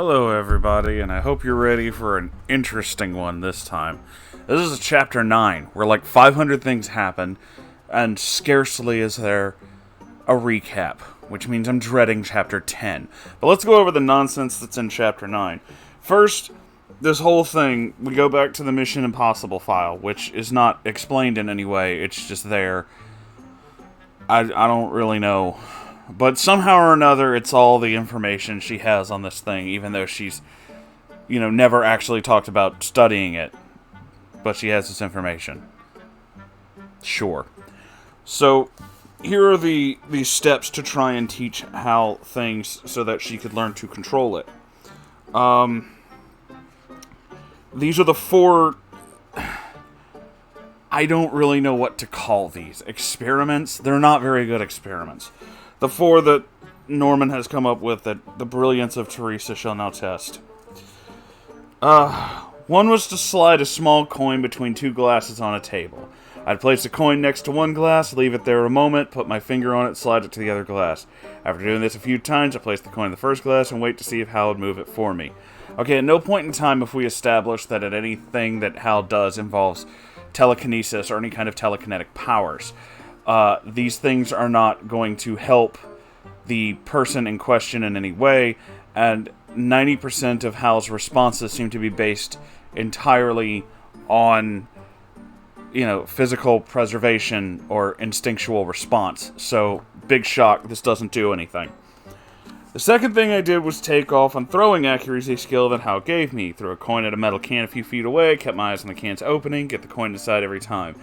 Hello, everybody, and I hope you're ready for an interesting one this time. This is chapter 9, where like 500 things happen, and scarcely is there a recap, which means I'm dreading chapter 10. But let's go over the nonsense that's in chapter 9. First, this whole thing, we go back to the Mission Impossible file, which is not explained in any way, it's just there. I don't really know. But somehow or another, it's all the information she has on this thing, even though she's, never actually talked about studying it. But she has this information. Sure. So, here are the steps to try and teach Hal things so that she could learn to control it. These are the 4... I don't really know what to call these. Experiments? They're not very good experiments. The 4 that Norman has come up with that the brilliance of Theresa shall now test. One was to slide a small coin between 2 glasses on a table. I'd place the coin next to one glass, leave it there a moment, put my finger on it, slide it to the other glass. After doing this a few times, I place the coin in the first glass and wait to see if Hal would move it for me. Okay, at no point in time if we establish that anything that Hal does involves telekinesis or any kind of telekinetic powers. These things are not going to help the person in question in any way, and 90% of Hal's responses seem to be based entirely on, physical preservation or instinctual response. So, big shock, this doesn't do anything. The second thing I did was take off on throwing accuracy skill that Hal gave me. Threw a coin at a metal can a few feet away, kept my eyes on the can's opening, get the coin inside every time.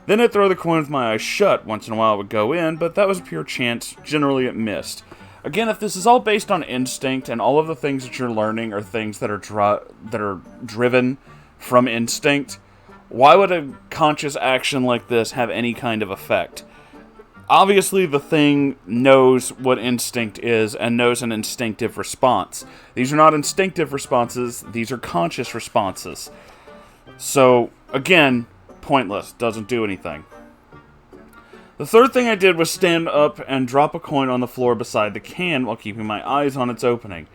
Then I'd throw the coin with my eyes shut. Once in a while it would go in, but that was pure chance. Generally it missed. Again, if this is all based on instinct, and all of the things that you're learning are things that are driven from instinct, why would a conscious action like this have any kind of effect? Obviously, the thing knows what instinct is and knows an instinctive response. These are not instinctive responses, these are conscious responses. So, again, pointless, doesn't do anything. The third thing I did was stand up and drop a coin on the floor beside the can while keeping my eyes on its opening.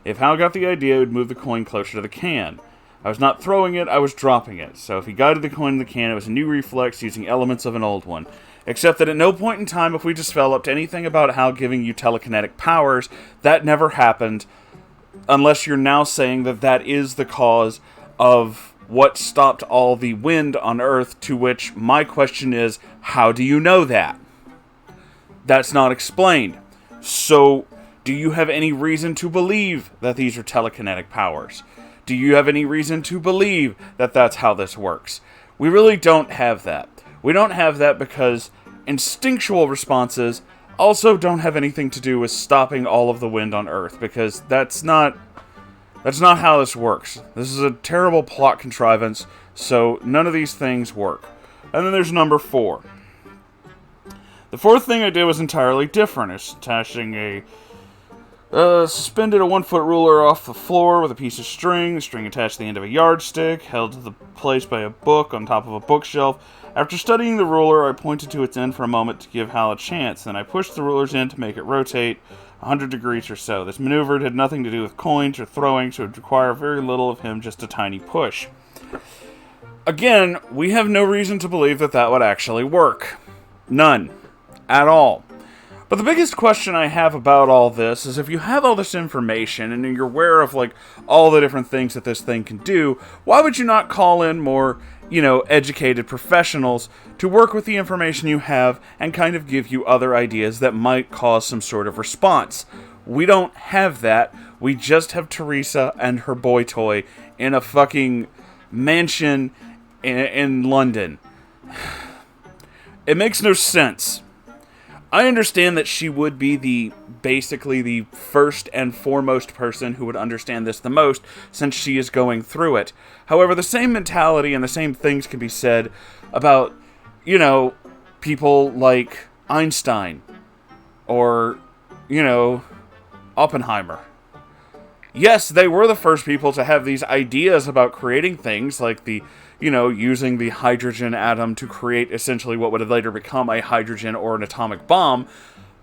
If Hal got the idea, he would move the coin closer to the can. I was not throwing it, I was dropping it. So if he guided the coin in the can, it was a new reflex using elements of an old one. Except that at no point in time have we developed anything about Hal giving you telekinetic powers. That never happened, unless you're now saying that that is the cause of what stopped all the wind on Earth, to which my question is, how do you know that? That's not explained. So, do you have any reason to believe that these are telekinetic powers? Do you have any reason to believe that that's how this works? We really don't have that. We don't have that because instinctual responses also don't have anything to do with stopping all of the wind on Earth, because that's not how this works. This is a terrible plot contrivance, so none of these things work. And then there's number 4. The fourth thing I did was entirely different. It's attaching suspended a 1-foot ruler off the floor with a piece of string. The string attached to the end of a yardstick, held to the place by a book on top of a bookshelf. After studying the ruler, I pointed to its end for a moment to give Hal a chance. Then I pushed the ruler's end to make it rotate 100 degrees or so. This maneuver had nothing to do with coins or throwing, so it would require very little of him, just a tiny push. Again, we have no reason to believe that that would actually work. None. At all. But the biggest question I have about all this is, if you have all this information and you're aware of all the different things that this thing can do, why would you not call in more, educated professionals to work with the information you have and kind of give you other ideas that might cause some sort of response? We don't have that. We just have Theresa and her boy toy in a fucking mansion in London. It makes no sense. I understand that she would be basically the first and foremost person who would understand this the most, since she is going through it. However, the same mentality and the same things can be said about, people like Einstein or, Oppenheimer. Yes, they were the first people to have these ideas about creating things like using the hydrogen atom to create essentially what would later become a hydrogen or an atomic bomb,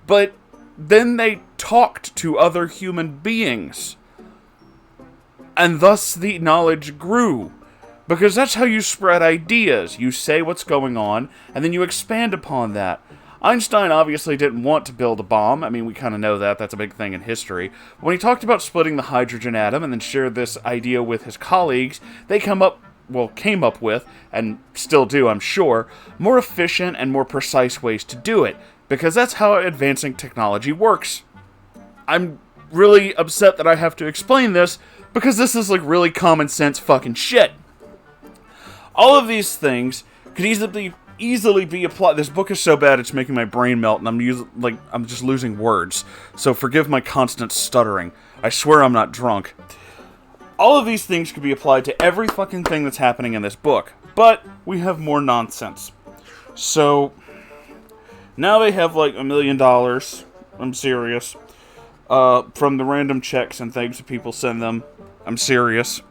but then they talked to other human beings. And thus the knowledge grew. Because that's how you spread ideas. You say what's going on, and then you expand upon that. Einstein obviously didn't want to build a bomb. I mean, we kind of know that. That's a big thing in history. When he talked about splitting the hydrogen atom and then shared this idea with his colleagues, they came up with, and still do, I'm sure, more efficient and more precise ways to do it. Because that's how advancing technology works. I'm really upset that I have to explain this, because this is like really common sense fucking shit. All of these things could easily be applied. This book is so bad it's making my brain melt, and I'm just losing words. So forgive my constant stuttering. I swear I'm not drunk. All of these things could be applied to every fucking thing that's happening in this book, but we have more nonsense. So now they have like $1 million. I'm serious. From the random checks and things that people send them. I'm serious.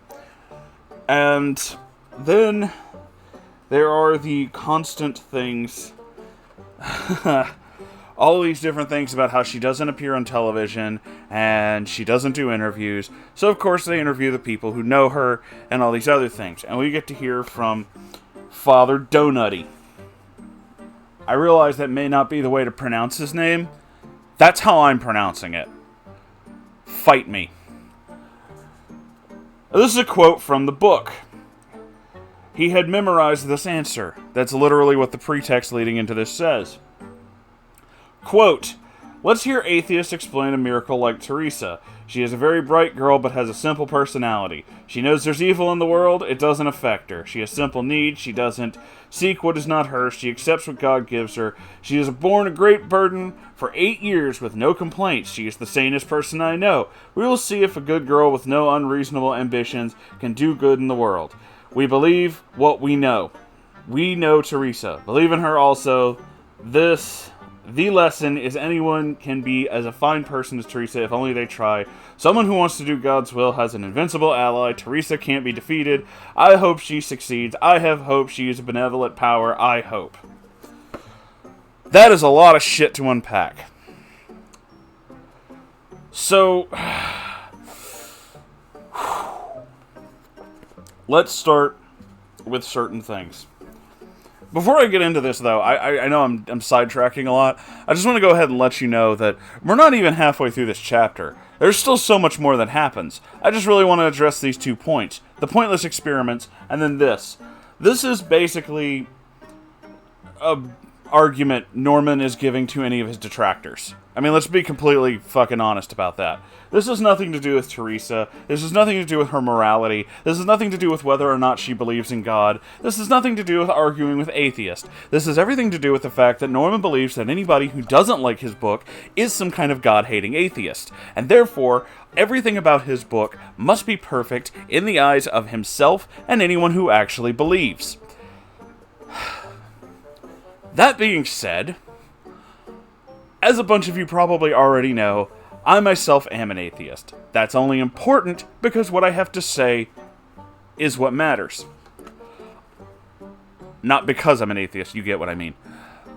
And then there are the constant things. All these different things about how she doesn't appear on television and she doesn't do interviews. So, of course, they interview the people who know her and all these other things. And we get to hear from Father Donutty. I realize that may not be the way to pronounce his name. That's how I'm pronouncing it. Fight me. This is a quote from the book. He had memorized this answer. That's literally what the pretext leading into this says. Quote, let's hear atheists explain a miracle like Theresa. She is a very bright girl but has a simple personality. She knows there's evil in the world, it doesn't affect her. She has simple needs, she doesn't seek what is not hers, she accepts what God gives her. She is borne a great burden for 8 years with no complaints. She is the sanest person I know. We will see if a good girl with no unreasonable ambitions can do good in the world. We believe what we know. We know Theresa. Believe in her also. The lesson is anyone can be as a fine person as Theresa if only they try. Someone who wants to do God's will has an invincible ally. Theresa can't be defeated. I hope she succeeds. I have hope she is a benevolent power. I hope. That is a lot of shit to unpack. So, let's start with certain things. Before I get into this, though, I know I'm sidetracking a lot. I just want to go ahead and let you know that we're not even halfway through this chapter. There's still so much more that happens. I just really want to address these 2 points. The pointless experiments, and then this. This is basically an argument Norman is giving to any of his detractors. I mean, let's be completely fucking honest about that. This has nothing to do with Theresa. This has nothing to do with her morality. This has nothing to do with whether or not she believes in God. This has nothing to do with arguing with atheists. This has everything to do with the fact that Norman believes that anybody who doesn't like his book is some kind of God-hating atheist. And therefore, everything about his book must be perfect in the eyes of himself and anyone who actually believes. That being said, as a bunch of you probably already know, I myself am an atheist. That's only important because what I have to say is what matters. Not because I'm an atheist, you get what I mean.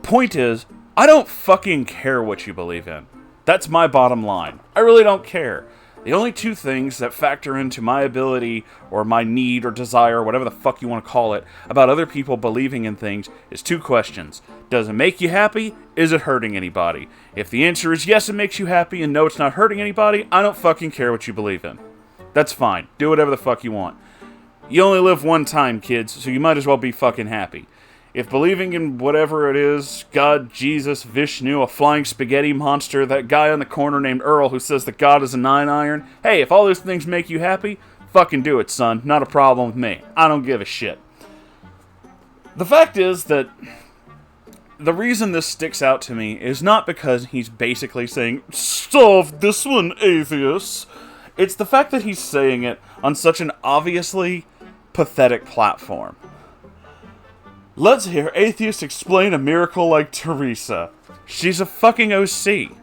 Point is, I don't fucking care what you believe in. That's my bottom line. I really don't care. The only 2 things that factor into my ability, or my need, or desire, whatever the fuck you want to call it, about other people believing in things, is 2 questions. Does it make you happy? Is it hurting anybody? If the answer is yes, it makes you happy, and no, it's not hurting anybody, I don't fucking care what you believe in. That's fine. Do whatever the fuck you want. You only live one time, kids, so you might as well be fucking happy. If believing in whatever it is, God, Jesus, Vishnu, a flying spaghetti monster, that guy on the corner named Earl who says that God is a 9-iron, hey, if all those things make you happy, fucking do it, son. Not a problem with me. I don't give a shit. The fact is that the reason this sticks out to me is not because he's basically saying, solve this one, atheists. It's the fact that he's saying it on such an obviously pathetic platform. Let's hear atheists explain a miracle like Theresa. She's a fucking OC.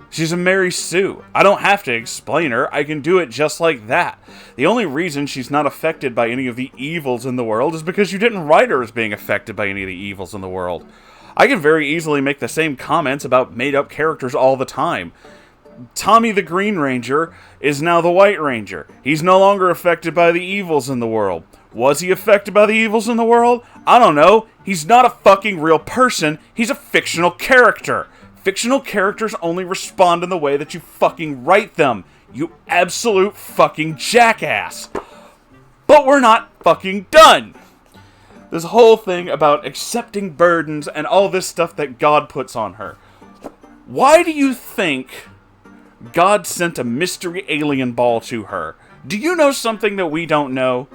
She's a Mary Sue. I don't have to explain her. I can do it just like that. The only reason she's not affected by any of the evils in the world is because you didn't write her as being affected by any of the evils in the world. I can very easily make the same comments about made-up characters all the time. Tommy the Green Ranger is now the White Ranger. He's no longer affected by the evils in the world. Was he affected by the evils in the world? I don't know. He's not a fucking real person. He's a fictional character. Fictional characters only respond in the way that you fucking write them. You absolute fucking jackass. But we're not fucking done. This whole thing about accepting burdens and all this stuff that God puts on her. Why do you think God sent a mystery alien ball to her? Do you know something that we don't know?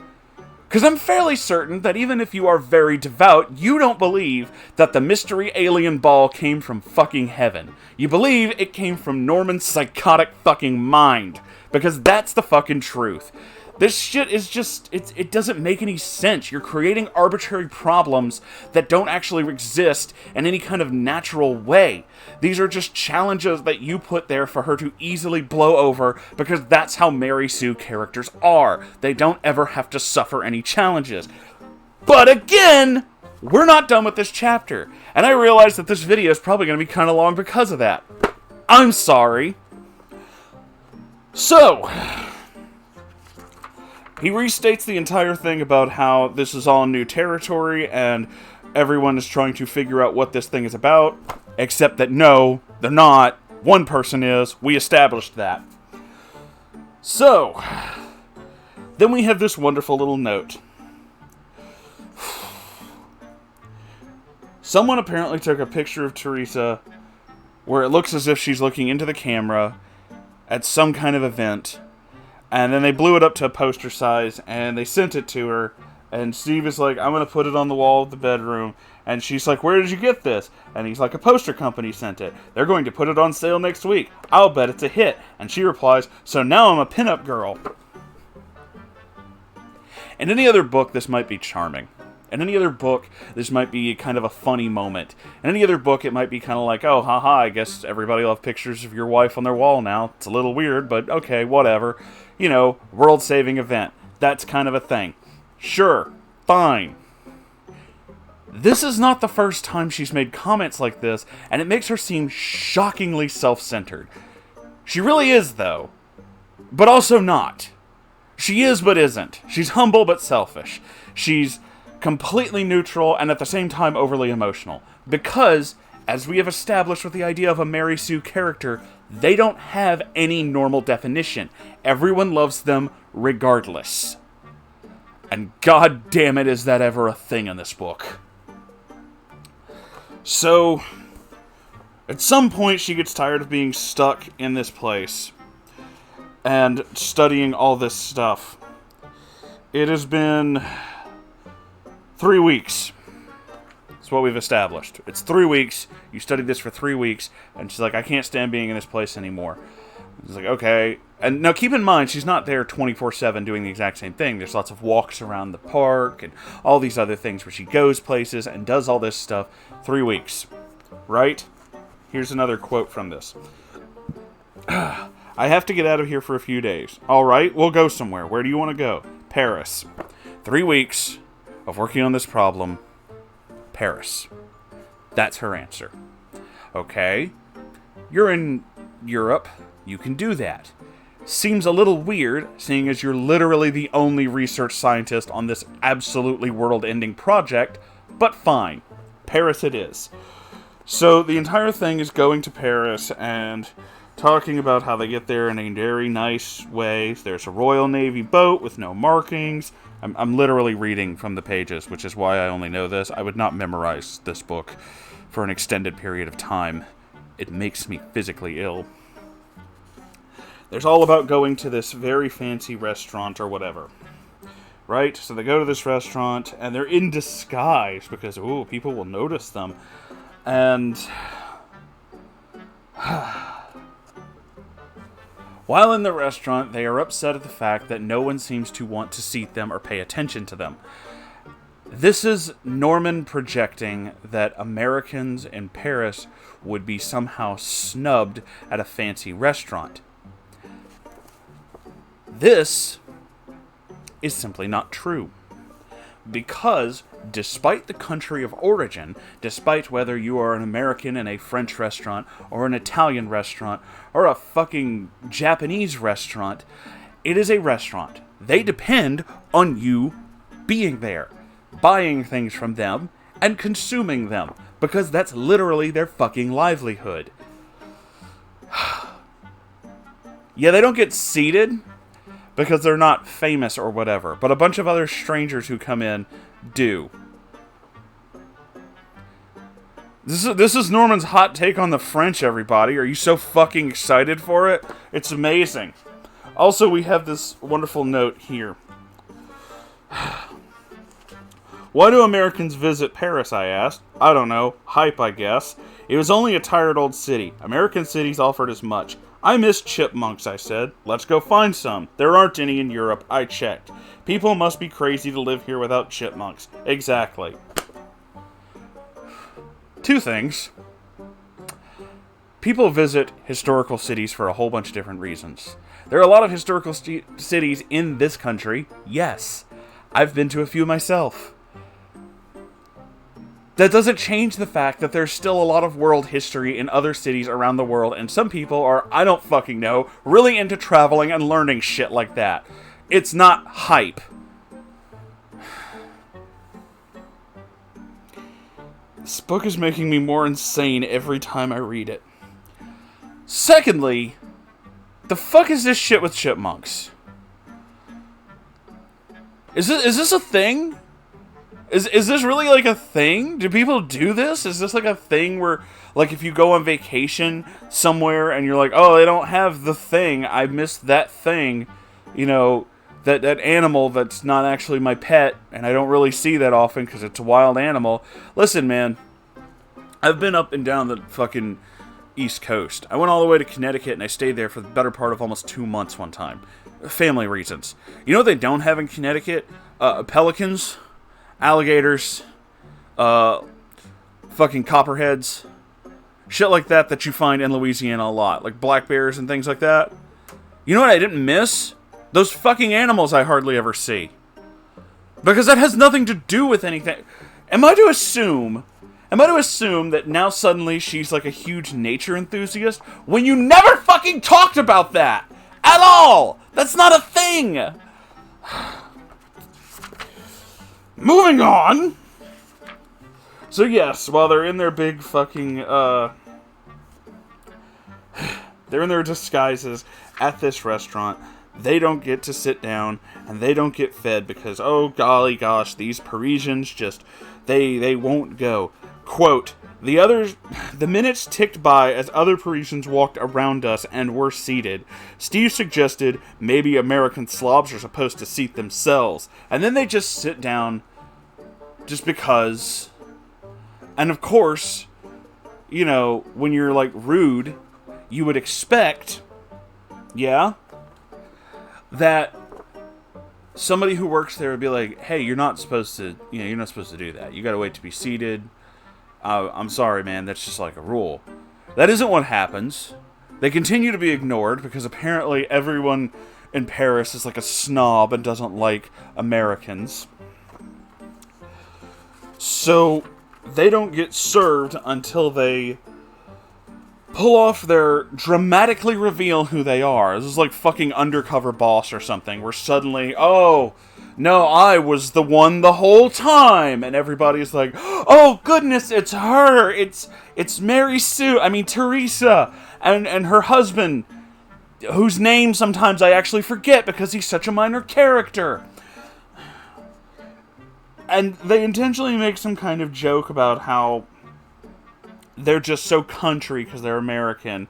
Because I'm fairly certain that even if you are very devout, you don't believe that the mystery alien ball came from fucking heaven. You believe it came from Norman's psychotic fucking mind. Because that's the fucking truth. This shit is just, it doesn't make any sense. You're creating arbitrary problems that don't actually exist in any kind of natural way. These are just challenges that you put there for her to easily blow over because that's how Mary Sue characters are. They don't ever have to suffer any challenges. But again, we're not done with this chapter. And I realize that this video is probably going to be kind of long because of that. I'm sorry. So, he restates the entire thing about how this is all new territory and everyone is trying to figure out what this thing is about, except that no, they're not. One person is. We established that. So, then we have this wonderful little note. Someone apparently took a picture of Theresa where it looks as if she's looking into the camera at some kind of event. And then they blew it up to a poster size, and they sent it to her. And Steve is like, I'm going to put it on the wall of the bedroom. And she's like, where did you get this? And he's like, a poster company sent it. They're going to put it on sale next week. I'll bet it's a hit. And she replies, so now I'm a pinup girl. In any other book, this might be charming. In any other book, this might be kind of a funny moment. In any other book, it might be kind of like, oh, haha, I guess everybody will have pictures of your wife on their wall now. It's a little weird, but okay, whatever. You know, world-saving event. That's kind of a thing. Sure, fine. This is not the first time she's made comments like this, and it makes her seem shockingly self-centered. She really is, though. But also not. She is but isn't. She's humble but selfish. She's completely neutral and at the same time overly emotional. Because, as we have established with the idea of a Mary Sue character, they don't have any normal definition. Everyone loves them regardless. And god damn it, is that ever a thing in this book. So, at some point she gets tired of being stuck in this place and studying all this stuff. It has been 3 weeks. That's what we've established. It's 3 weeks. You studied this for 3 weeks. And she's like, I can't stand being in this place anymore. It's like, okay. And now keep in mind, she's not there 24/7 doing the exact same thing. There's lots of walks around the park and all these other things where she goes places and does all this stuff. 3 weeks. Right? Here's another quote from this. I have to get out of here for a few days. All right, we'll go somewhere. Where do you want to go? Paris. 3 weeks of working on this problem. Paris. That's her answer. Okay. You're in Europe. You can do that. Seems a little weird, seeing as you're literally the only research scientist on this absolutely world-ending project, but fine. Paris it is. So the entire thing is going to Paris and talking about how they get there in a very nice way. There's a Royal Navy boat with no markings. I'm literally reading from the pages, which is why I only know this. I would not memorize this book for an extended period of time. It makes me physically ill. There's all about going to this very fancy restaurant or whatever. Right? So they go to this restaurant, and they're in disguise because, ooh, people will notice them. And while in the restaurant, they are upset at the fact that no one seems to want to seat them or pay attention to them. This is Norman projecting that Americans in Paris would be somehow snubbed at a fancy restaurant. This is simply not true. Because despite the country of origin, despite whether you are an American in a French restaurant, or an Italian restaurant, or a fucking Japanese restaurant, it is a restaurant. They depend on you being there, buying things from them, and consuming them, because that's literally their fucking livelihood. Yeah, they don't get seated because they're not famous or whatever, but a bunch of other strangers who come in do. This is Norman's hot take on the French, everybody. Are you so fucking excited for it? It's amazing. Also, we have this wonderful note here. Why do Americans visit Paris, I asked. I don't know. Hype, I guess. It was only a tired old city. American cities offered as much. I miss chipmunks, I said. Let's go find some. There aren't any in Europe. I checked. People must be crazy to live here without chipmunks. Exactly. Two things. People visit historical cities for a whole bunch of different reasons. There are a lot of historical cities in this country. Yes. I've been to a few myself. That doesn't change the fact that there's still a lot of world history in other cities around the world, and some people are, I don't fucking know, really into traveling and learning shit like that. It's not hype. This book is making me more insane every time I read it. Secondly, the fuck is this shit with chipmunks? Is this a thing? Is this really, like, a thing? Do people do this? Is this, like, a thing where, like, if you go on vacation somewhere and you're like, oh, they don't have the thing, I missed that thing, you know, that animal that's not actually my pet, and I don't really see that often because it's a wild animal. Listen, man, I've been up and down the fucking East Coast. I went all the way to Connecticut, and I stayed there for the better part of almost 2 months one time. Family reasons. You know what they don't have in Connecticut? Pelicans. Alligators, fucking copperheads, shit like that you find in Louisiana a lot, like black bears and things like that. You know what I didn't miss? Those fucking animals I hardly ever see. Because that has nothing to do with anything. Am I to assume that now suddenly she's like a huge nature enthusiast when you never fucking talked about that at all? That's not a thing. Moving on. So yes, while they're in their big fucking, they're in their disguises at this restaurant, they don't get to sit down, and they don't get fed because, oh golly gosh, these Parisians just, they won't go. Quote, the minutes ticked by as other Parisians walked around us and were seated. Steve suggested maybe American slobs are supposed to seat themselves, and then they just sit down just because. And of course, you know, when you're like rude, you would expect, yeah, that somebody who works there would be like, hey, you're not supposed to do that. You gotta wait to be seated. I'm sorry, man, that's just like a rule. That isn't what happens. They continue to be ignored because apparently everyone in Paris is like a snob and doesn't like Americans. So they don't get served until they pull off their dramatically reveal who they are. This is like fucking Undercover Boss or something, where suddenly, oh, no, I was the one the whole time, and everybody's like, oh goodness, it's her, it's Theresa, and her husband, whose name sometimes I actually forget because he's such a minor character. And they intentionally make some kind of joke about how they're just so country because they're American,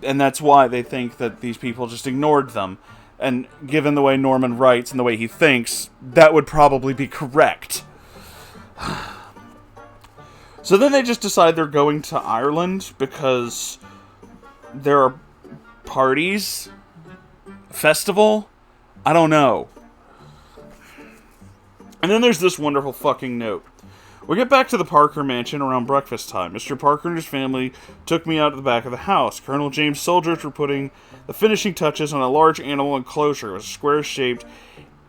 and that's why they think that these people just ignored them. And given the way Norman writes and the way he thinks, that would probably be correct. So then they just decide they're going to Ireland because there are parties, festival, I don't know. And then there's this wonderful fucking note. We get back to the Parker mansion around breakfast time. Mr. Parker and his family took me out to the back of the house. Colonel James' soldiers were putting the finishing touches on a large animal enclosure. It was square-shaped,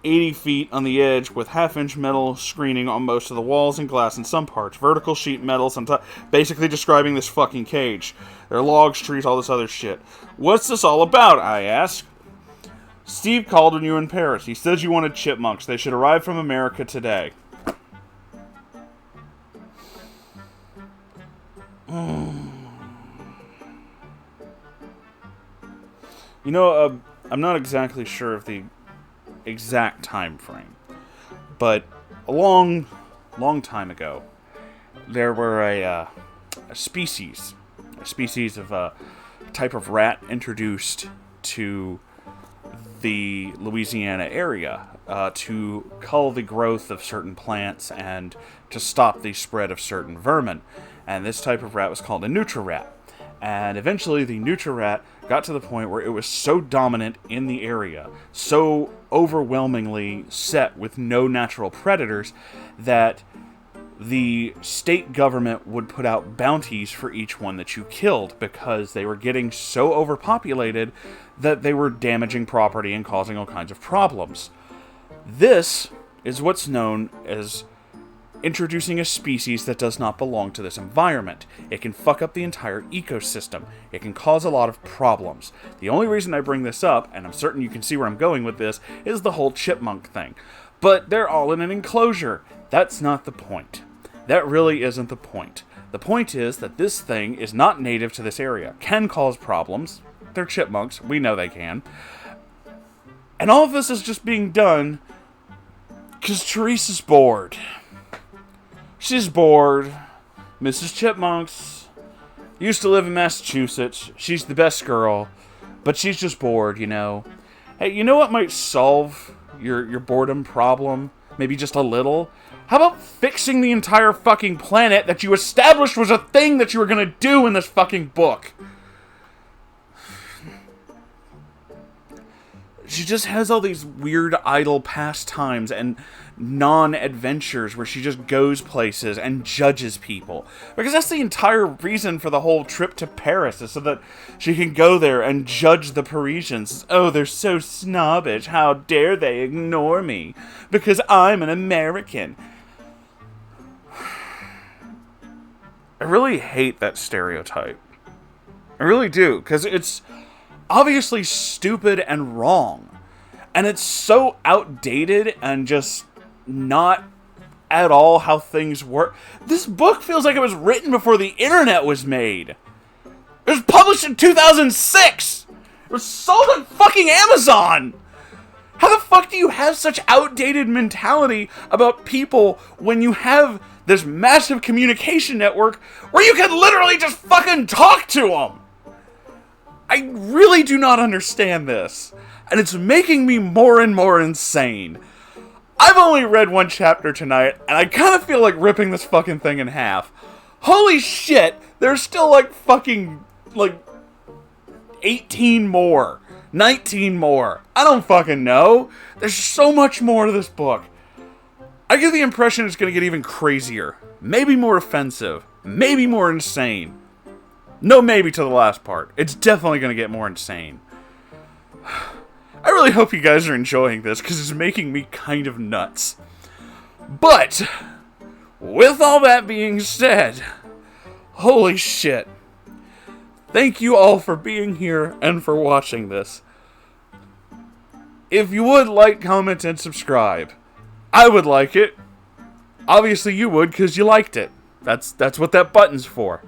80 feet on the edge with half-inch metal screening on most of the walls and glass in some parts. Vertical sheet metal sometimes. Basically describing this fucking cage. There are logs, trees, all this other shit. What's this all about, I ask. Steve called when you were in Paris. He said you wanted chipmunks. They should arrive from America today. You know, I'm not exactly sure of the exact time frame, but a long time ago, there were a species of a type of rat introduced to the Louisiana area to cull the growth of certain plants and to stop the spread of certain vermin. And this type of rat was called a nutri-rat. And eventually the nutri-rat got to the point where it was so dominant in the area, so overwhelmingly set with no natural predators, that the state government would put out bounties for each one that you killed because they were getting so overpopulated that they were damaging property and causing all kinds of problems. This is what's known as introducing a species that does not belong to this environment. It can fuck up the entire ecosystem. It can cause a lot of problems. The only reason I bring this up, and I'm certain you can see where I'm going with this, is the whole chipmunk thing. But they're all in an enclosure. That's not the point. That really isn't the point. The point is that this thing is not native to this area. Can cause problems. They're chipmunks. We know they can. And all of this is just being done because Theresa's bored. She's bored. Mrs. Chipmunks used to live in Massachusetts. She's the best girl, but she's just bored, you know. Hey, you know what might solve your boredom problem? Maybe just a little? How about fixing the entire fucking planet that you established was a thing that you were gonna do in this fucking book? She just has all these weird idle pastimes and non-adventures where she just goes places and judges people. Because that's the entire reason for the whole trip to Paris, is so that she can go there and judge the Parisians. Oh, they're so snobbish. How dare they ignore me? Because I'm an American. I really hate that stereotype. I really do, because it's obviously stupid and wrong. And it's so outdated and just not at all how things work. This book feels like it was written before the internet was made. It was published in 2006! It was sold on fucking Amazon! How the fuck do you have such outdated mentality about people when you have this massive communication network where you can literally just fucking talk to them? I really do not understand this, and it's making me more and more insane. I've only read one chapter tonight, and I kind of feel like ripping this fucking thing in half. Holy shit, there's still like fucking, 18 more, 19 more. I don't fucking know. There's so much more to this book. I get the impression it's going to get even crazier, maybe more offensive, maybe more insane. No maybe to the last part. It's definitely going to get more insane. I really hope you guys are enjoying this, because it's making me kind of nuts. But, with all that being said, holy shit. Thank you all for being here and for watching this. If you would like, comment, and subscribe, I would like it. Obviously you would, because you liked it. That's what that button's for.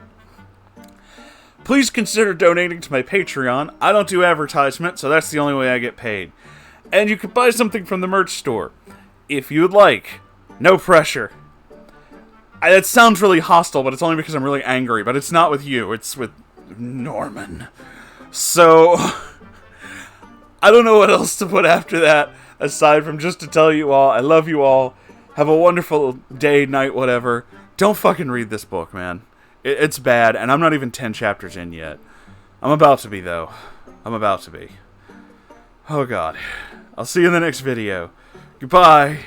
Please consider donating to my Patreon. I don't do advertisement, so that's the only way I get paid. And you can buy something from the merch store, if you would like. No pressure. It sounds really hostile, but it's only because I'm really angry. But it's not with you, it's with Norman. So, I don't know what else to put after that, aside from just to tell you all, I love you all. Have a wonderful day, night, whatever. Don't fucking read this book, man. It's bad, and I'm not even 10 chapters in yet. I'm about to be, though. I'm about to be. Oh, God. I'll see you in the next video. Goodbye.